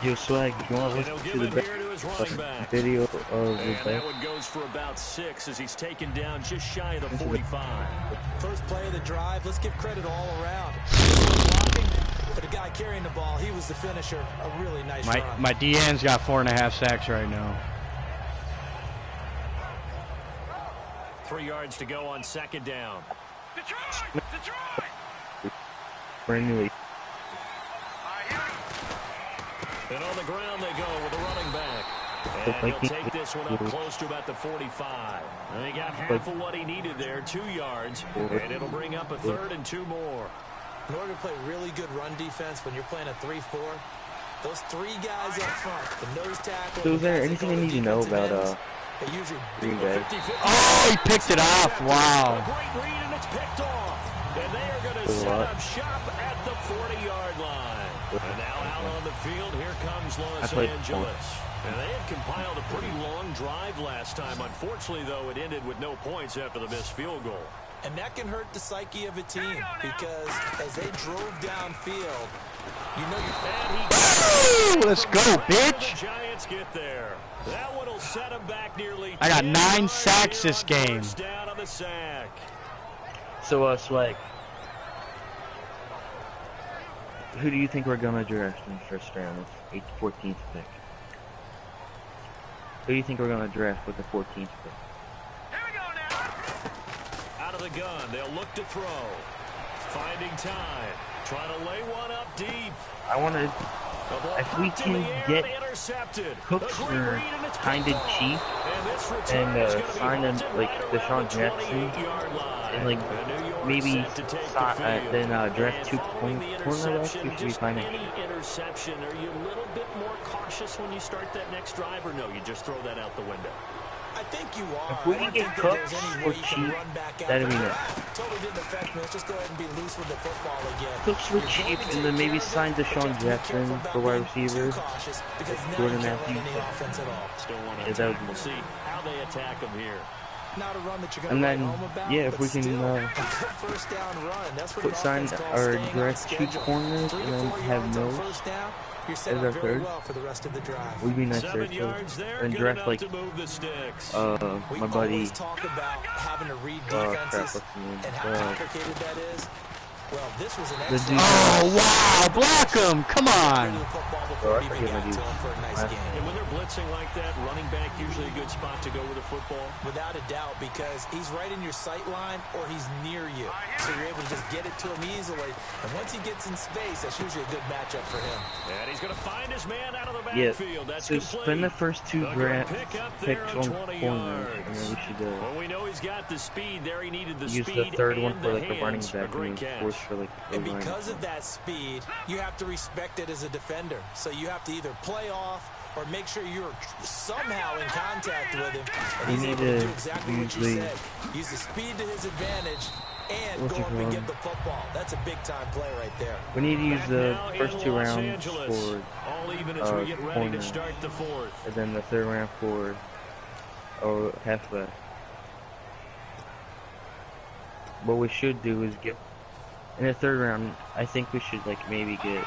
Yo, Swag, you want to listen to the video of the that one goes for about 6 as he's taken down just shy of the 45. First play of the drive, let's give credit all around. But the guy carrying the ball, he was the finisher. A really nice run. My DN's got 4.5 sacks right now. 3 yards to go on second down. Detroit! And on the ground they go with a running back. And he'll take this one up close to about the 45. And he got half of what he needed there, 2 yards. And it'll bring up a 3rd and 2 more. In order to play really good run defense when you're playing a 3-4, those 3 guys up front, the nose tackle. So is there anything I need to know about Green Bay? Oh, he picked it off. Wow. A great read and it's picked off. And they are going to set up shop at the 40-yard line. And now out on the field, here comes Los Angeles. And they had compiled a pretty long drive last time. Unfortunately, though, it ended with no points after the missed field goal. And that can hurt the psyche of a team because as they drove downfield, you know you're... Let's go, bitch! The Giants get there. That one will set them back nearly. I got 9 sacks this game. Down on the sack. So, Swag, who do you think we're gonna draft in the first round? It's 14th pick. Who do you think we're gonna draft with the 14th pick? Here we go now. Out of the gun, they'll look to throw. Finding time. Trying to lay one up deep. I want to. If we can get Cooks for kind of cheap and sign him like Deshaun Jackson and like maybe then draft 2 cornerbacks, we should be fine. Interception. Are you a little bit more cautious when you start that next drive, or no? You just throw that out the window. I think you are. If we can get Cooks for cheap, that'd be nice. Totally didn't affect me. Let's just go ahead and be loose with the football again. Cooks for cheap, and then maybe sign Deshaun Jackson for wide receiver. Jordan Matthews. Still want to that would we'll see how they attack them here. Not a run that you're and then, about, yeah, if we can first down run. That's what sign or draft 2 corners and then have Mills as our 3rd. Would be nice there too. And draft like my buddy. Crap, what's his name? Well, this was an oh, wow, block him, come on. And when they're blitzing like that, running back usually a good spot to go with a football. Without a doubt, because he's right in your sight line or he's near you. So you're able to just get it to him easily. And once he gets in space, that's usually a good matchup for him. And he's going to find his man out of the backfield. That's so spend the first 2 draft picks on corners, and then we should well, we know he's got the speed there. He needed the use speed the 3rd one for and like a running back, catch. And because of that speed, you have to respect it as a defender. So you have to either play off or make sure you're somehow in contact with him. And he's able to do exactly what you said. Use the speed to his advantage and go up and get the football. That's a big-time play right there. We need to use the first 2 rounds for corners, and then the 3rd round for halfback. What we should do is get in the 3rd round. I think we should like maybe get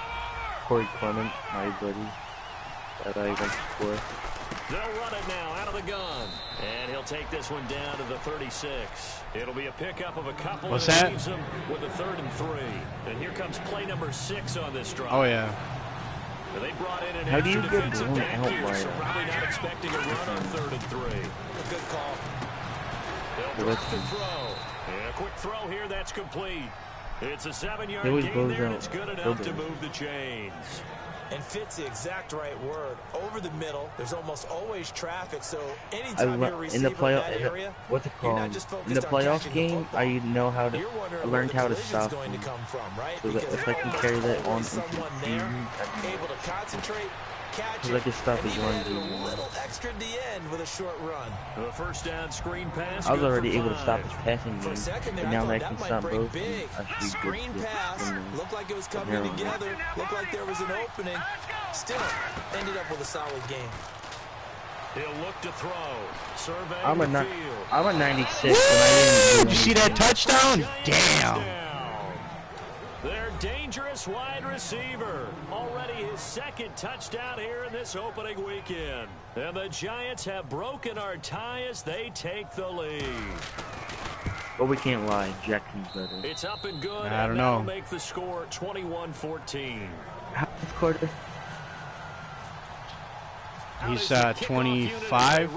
Corey Clement, my buddy that I went for. They'll run it now out of the gun, and he'll take this one down to the 36. It'll be a pickup of a couple. What's that? Leaves him with a 3rd and 3. And here comes play number 6 on this drive. Oh yeah. They brought in an How do you extra get defensive blown back out here, by so probably not expecting a run on 3rd and 3. A good call. They'll drop the throw. And a quick throw here that's complete. It's a 7-yard gain there, and it's good enough to move the chains. And fits the exact right word. Over the middle, there's almost always traffic, so anytime you're a receiver in that area, what's it called? In the playoff game, I know how to. I learned how to stop them. So that if I can carry that on into the season, able to concentrate. Because I can stop his runs. Little extra at the end with a short run. The first down screen pass. I was already able to stop his passing game, and now that I can stop both, I should be good. Pass looked like it was coming together. Looked like there was an opening. Still ended up with a solid game. He'll look to throw. Survey I'm a 96, and I didn't. Did you see that touchdown? Damn. Their dangerous wide receiver. Already his second touchdown here in this opening weekend. And the Giants have broken our tie as they take the lead. But we can't lie, Jackson's better. It's up and good. I don't know. Make the score 21-14. Half quarter. He's 25,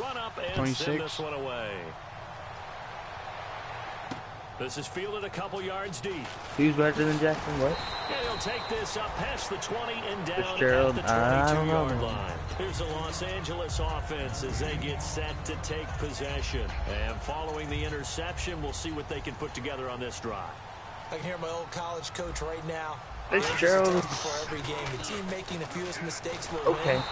26. This one away. This is fielded a couple yards deep. Who's better than Jackson? What? And he'll take this up past the 20 and down Fitzgerald, at the 22-yard line. Here's the Los Angeles offense as they get set to take possession. And following the interception, we'll see what they can put together on this drive. I can hear my old college coach right now. Fitzgerald. Before every game, the team making the fewest mistakes will okay. win.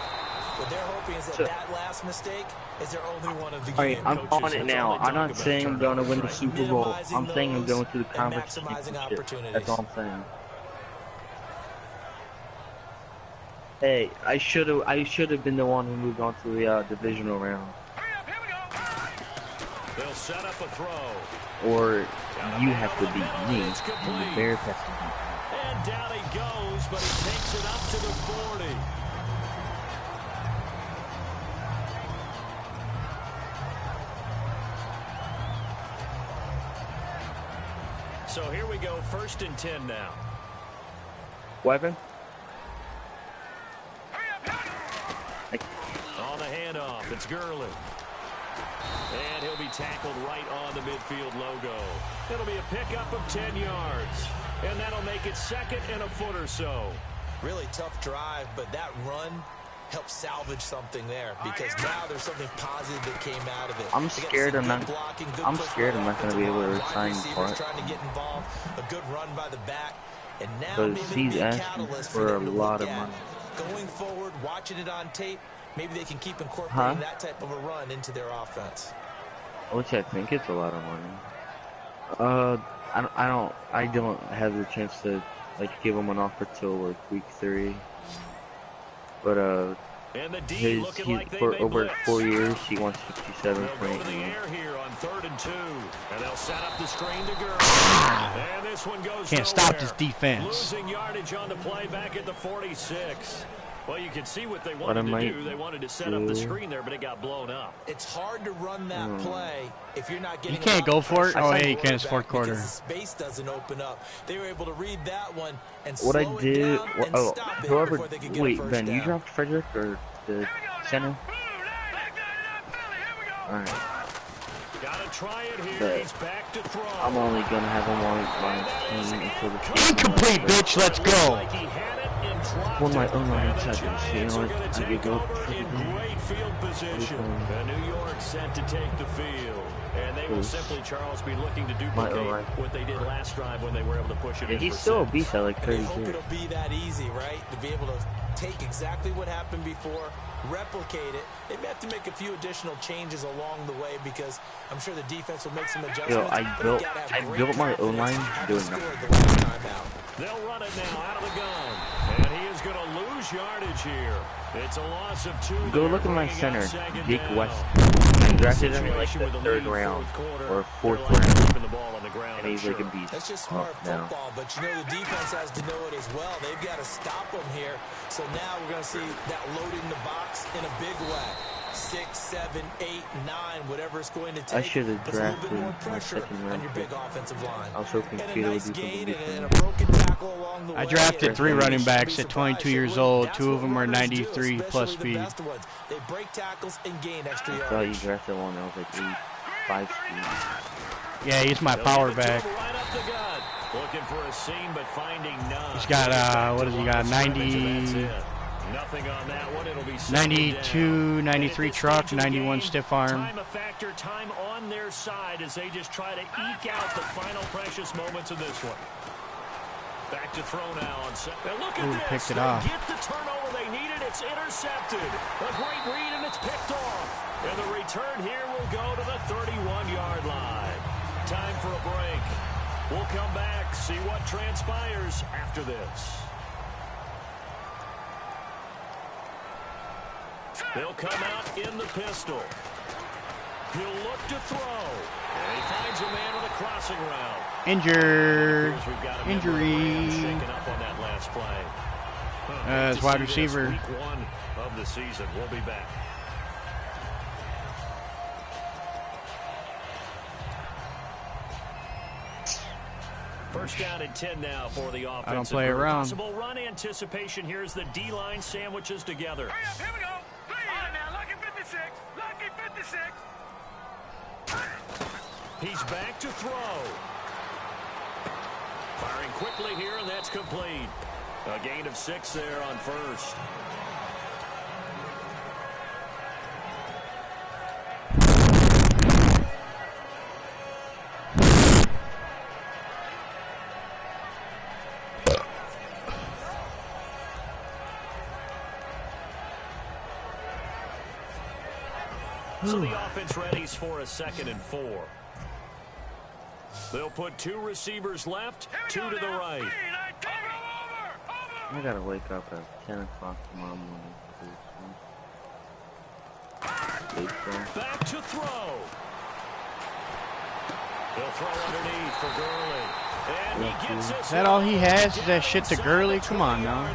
What they're hoping is that last mistake is their only one of the game. Alright, I'm on it now. I'm not saying I'm going to win the Super Bowl. I'm saying I'm going to the conference championship. That's all I'm saying. Hey, I should have been the one who moved on to the divisional round. They'll set up a throw. Or you have to beat me in the Bears have to beat me. And down he goes, but he takes it up to the 40. So here we go, 1st and 10 now. Weapon? On the handoff, it's Gurley. And he'll be tackled right on the midfield logo. It'll be a pickup of 10 yards. And that'll make it 2nd and a foot or so. Really tough drive, but that run helped salvage something there because now there's something positive that came out of it. I'm scared I'm not going to be able to resign for it. Trying to get involved, a good run by the back, and now because he's asking for a lot of money. Going forward, watching it on tape, maybe they can keep incorporating that type of a run into their offense. Which I think it's a lot of money. I don't have the chance to give him an offer till week 3. But for over 4 years he wants 67 points. Can't stop this defense. Losing yardage on the play back at the 46. Well, you can see what they wanted to do. They wanted to set up the screen there, but it got blown up. It's hard to run that play if you're not getting. You can't go for it. Oh, yeah, you can. It's 4th quarter. The space doesn't open up. They were able to read that one and what I did. Whoever. Wait, Ben, you dropped Frederick or the center? All right. Gotta try it here. He's back to throw. I'm only gonna have him on my team until the incomplete, bitch. Let's go. One of my own line seconds. You know what? I could go in great field position. New York set to take the field. And they will simply, Charles, be looking to duplicate what they did last drive when they were able to push it in. He's still a beast at like 32. I hope it'll be that easy, right? To be able to take exactly what happened before, replicate it. They may have to make a few additional changes along the way because I'm sure the defense will make some adjustments. Yo, I built my own line doing nothing. They'll run it now out of the gun. And he is going to lose yardage here. It's a loss of 2. Go look at my center, Jake West. I drafted him in like the 3rd round or 4th round. And he's like a beast. That's just smart football, but you know the defense has to know it as well. They've got to stop him here. So now we're going to see that loading the box in a big way. 6, 7, 8, 9, whatever it's going to take. I should have drafted my 2nd round. On your big offensive line. I was hoping Peter would do something and a broken tackle along the way. I drafted 3 running backs at 22 years old. 2 of them are 93 plus speed. They break tackles and gain extra yards. I thought you drafted one that was like 85 speed. Yeah, he's my power back. Looking for a seam, but finding none. He's got what has he got? 90. Nothing on that one. It'll be 92, 93 truck, 91 stiff arm. Time a factor, time on their side as they just try to eke out the final precious moments of this one. Back to throw now on set. Now look at this. Picked it off. Get the turnover they needed. It's intercepted. A great read and it's picked off. And the return here will go to the 31-yard line. Time for a break. We'll come back, see what transpires after this. They'll come out in the pistol. He'll look to throw. And he finds a man with a crossing route. Injured. Injury. Shaken up on that last play. As wide receiver. Week 1 of the season. We'll be back. First down and 10 now for the offense. I don't play around. Possible run anticipation. Here's the D-line sandwiches together. Hurry up, here we go. Play on now. Lucky 56. Lucky 56. He's back to throw. Firing quickly here, and that's complete. A gain of 6 there on first. So the offense readies for a 2nd and 4. They'll put 2 receivers left, 2 to the right. I gotta wake up at 10 o'clock tomorrow morning. Back to throw. He'll throw underneath for Gurley. And he gets us. Is that all he has? Is that shit to Gurley? Come on now.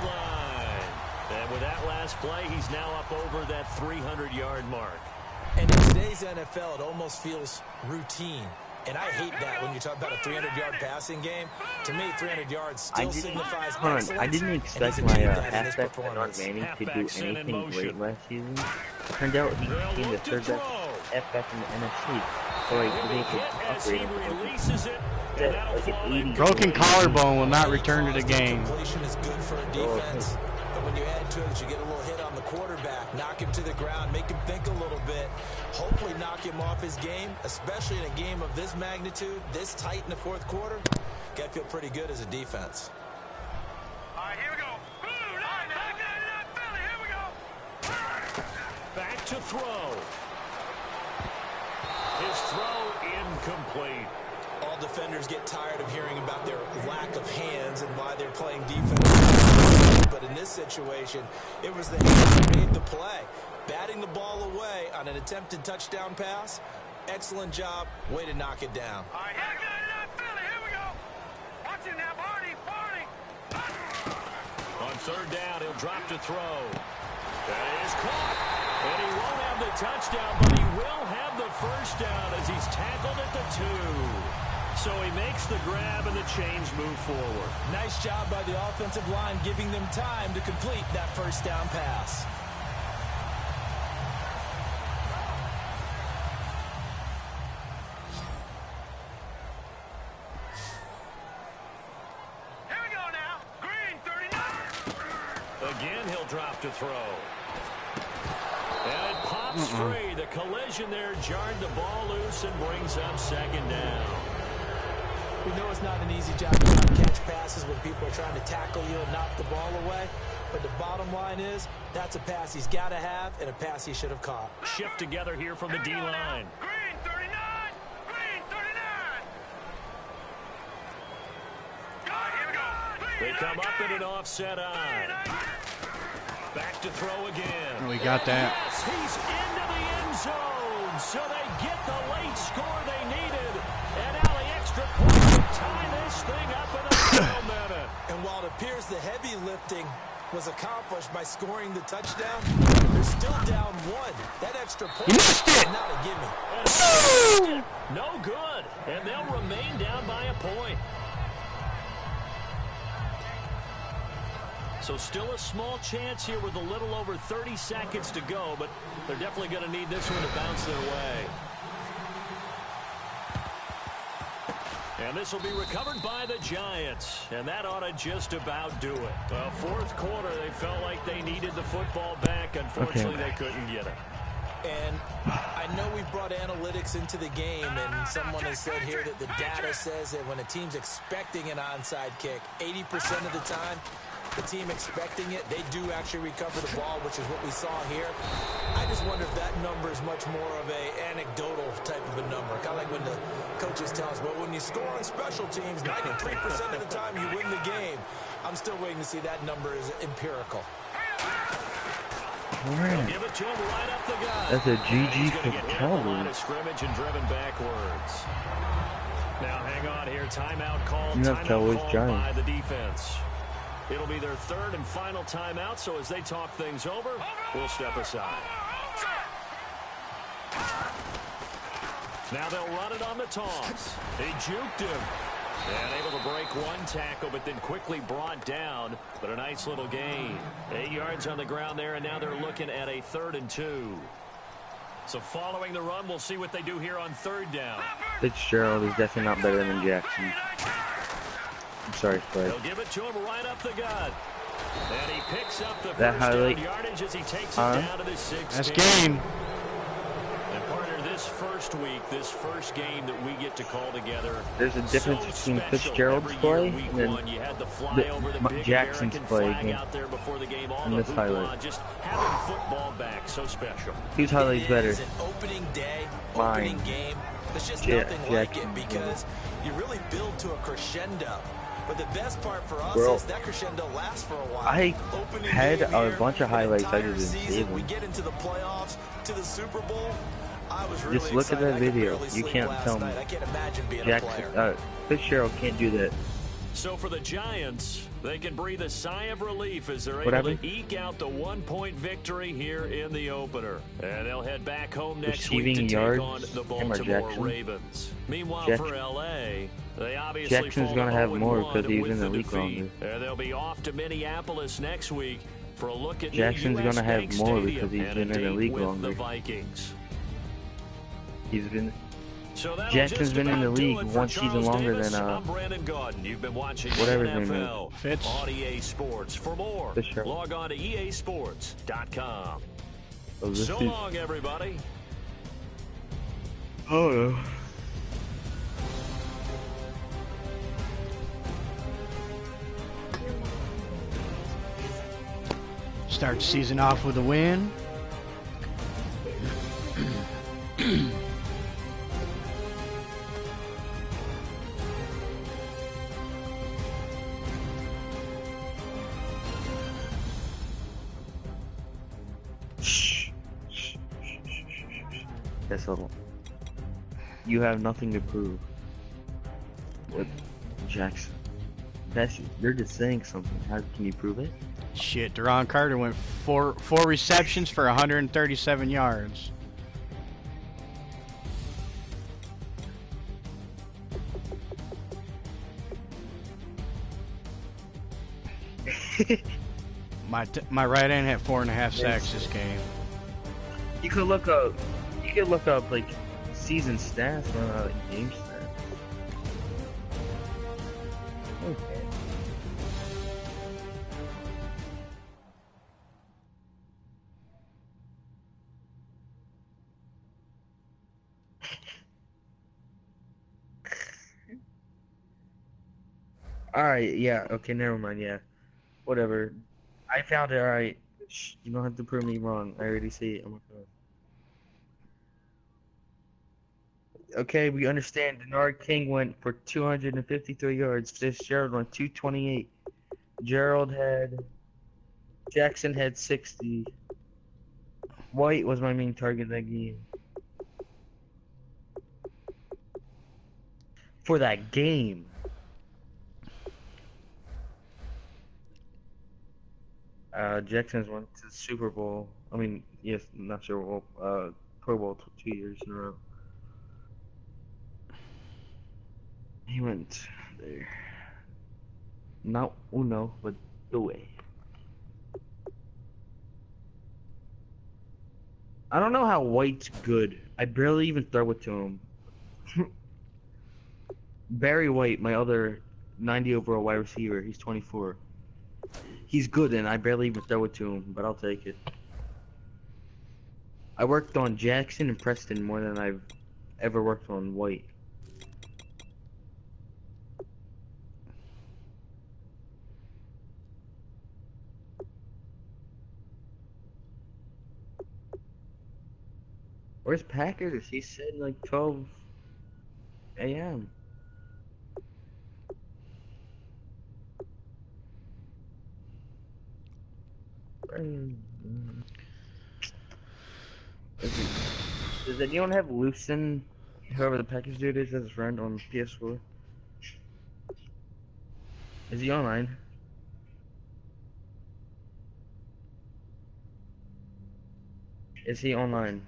And with that last play, he's now up over that 300-yard mark. And in today's NFL, it almost feels routine. And I hate that when you talk about a 300-yard passing game. To me, 300 yards still signifies excellence. I didn't expect my halfback Bernard Manning to do anything great last season. Turned out he became the third best halfback in the NFC. So like, they could upgrade him. Like an 80. Broken collarbone will not return to the game. Completion is good for a defense. But when you add to it, you get a little hit on the quarterback, knock him to the ground, make him think a little bit, hopefully knock him off his game, especially in a game of this magnitude, this tight in the 4th quarter. Got to feel pretty good as a defense. All right, here we go. Here we go. Back to throw. His throw incomplete. All defenders get tired of hearing about their lack of hands and why they're playing defense. But in this situation, it was the hands that made the play. Batting the ball away on an attempted touchdown pass. Excellent job. Way to knock it down. All right, here we go. Watch it now, Barney. On 3rd down, he'll drop to throw. That is caught. And he won't have the touchdown, but he will have the first down as he's tackled at the 2. So he makes the grab and the chains move forward. Nice job by the offensive line, giving them time to complete that first down pass. Here we go now. Green, 39. Again, he'll drop to throw. And it pops free. The collision there jarred the ball loose and brings up 2nd down. We know it's not an easy job to try to catch passes when people are trying to tackle you and knock the ball away. But the bottom line is, that's a pass he's got to have and a pass he should have caught. Shift together here from the D-line. Green, 39. Green, 39. Here we go. They come up in an offset eye. Back to throw again. We got that. Yes, he's into the end zone. So they get the late score they needed. And now the extra point to tie this thing up in a final minute. And while it appears the heavy lifting was accomplished by scoring the touchdown, they're still down 1. That extra point is not a gimme. No good. And they'll remain down by a point. So still a small chance here with a little over 30 seconds to go, but they're definitely going to need this one to bounce their way. And this will be recovered by the Giants, and that ought to just about do it. Well, 4th quarter, they felt like they needed the football back. Unfortunately, they couldn't get it. And I know we've brought analytics into the game, and someone has said here that the data says that when a team's expecting an onside kick, 80% of the time, the team expecting it, they do actually recover the ball, which is what we saw here. I just wonder if that number is much more of a anecdotal type of a number. Kind of like when the coaches tell us, well, when you score on special teams, 93% of the time you win the game. I'm still waiting to see that number is empirical. Give it to him right up the gut. That's a GG for Calvary. Scrimmage and driven backwards. Now hang on here. Timeout called. Timeout Giants by the defense. It'll be their third and final timeout, so as they talk things over, we'll step aside. Now they'll run it on the toss. They juked him. And able to break one tackle, but then quickly brought down. But a nice little gain. 8 yards on the ground there, and now they're looking at a 3rd and 2. So following the run, we'll see what they do here on 3rd down. Fitzgerald is definitely not better than Jackson. I'm sorry, Fred. They'll give it to him right up the gut. And he picks up the that first highlight down yardage as he takes it down to the 6. That's game. And partner, this first week, this first game that we get to call together. There's a difference between Fitzgerald's play and then Jackson's play in this highlight. Just having football back, so special. Whose highlight's better? An opening day, Mine. opening game. There's just nothing like it because you really build to a crescendo. But the best part for us is that crescendo lasts for a while. I had a bunch of highlights. I didn't see them. We get into the playoffs, to the Super Bowl. I was really Just look at that video. You can't tell me. I can't imagine being a Jackson, player. Fitzgerald can't do that. So for the Giants, they can breathe a sigh of relief as they're able to eke out the 1-point victory here in the opener. And they'll head back home next week to take on the Baltimore Ravens. Meanwhile, for LA, they obviously Jackson's going to have more because he's in the league longer. And they'll be off to Minneapolis next week for a look at Jackson's going to have more because he's been in the league longer. The Vikings. He's been... Jackson's been in the league one season longer than whatever his name is. Fitz. On EA Sports. For more, log on to easports.com. So long, everybody. Oh no. Start the season off with a win. Yes, you have nothing to prove with Jackson. You're just saying something. How can you prove it? Shit, Deron Carter went four receptions for 137 yards. My right end had 4.5 sacks this game. You could look up. You could look up like season stats or like game stats. Okay. Alright, yeah, okay, never mind, yeah. Whatever. I found it, alright. You don't have to prove me wrong. I already see it. Okay, we understand. Denard King went for 253 yards. Fitzgerald went 228. Jackson had 60. White was my main target that game. For that game. Jackson's went to the Super Bowl. I mean, yes, not Super Bowl. Pro Bowl 2 years in a row. He went there. Not uno, but due. I don't know how White's good. I barely even throw it to him. Barry White, my other 90 overall wide receiver, he's 24. He's good, and I barely even throw it to him, but I'll take it. I worked on Jackson and Preston more than I've ever worked on White. Where's Packers? He said like 12 a.m. Does anyone have Lucen, whoever the Packers dude is, as a friend on PS4? Is he online? Is he online?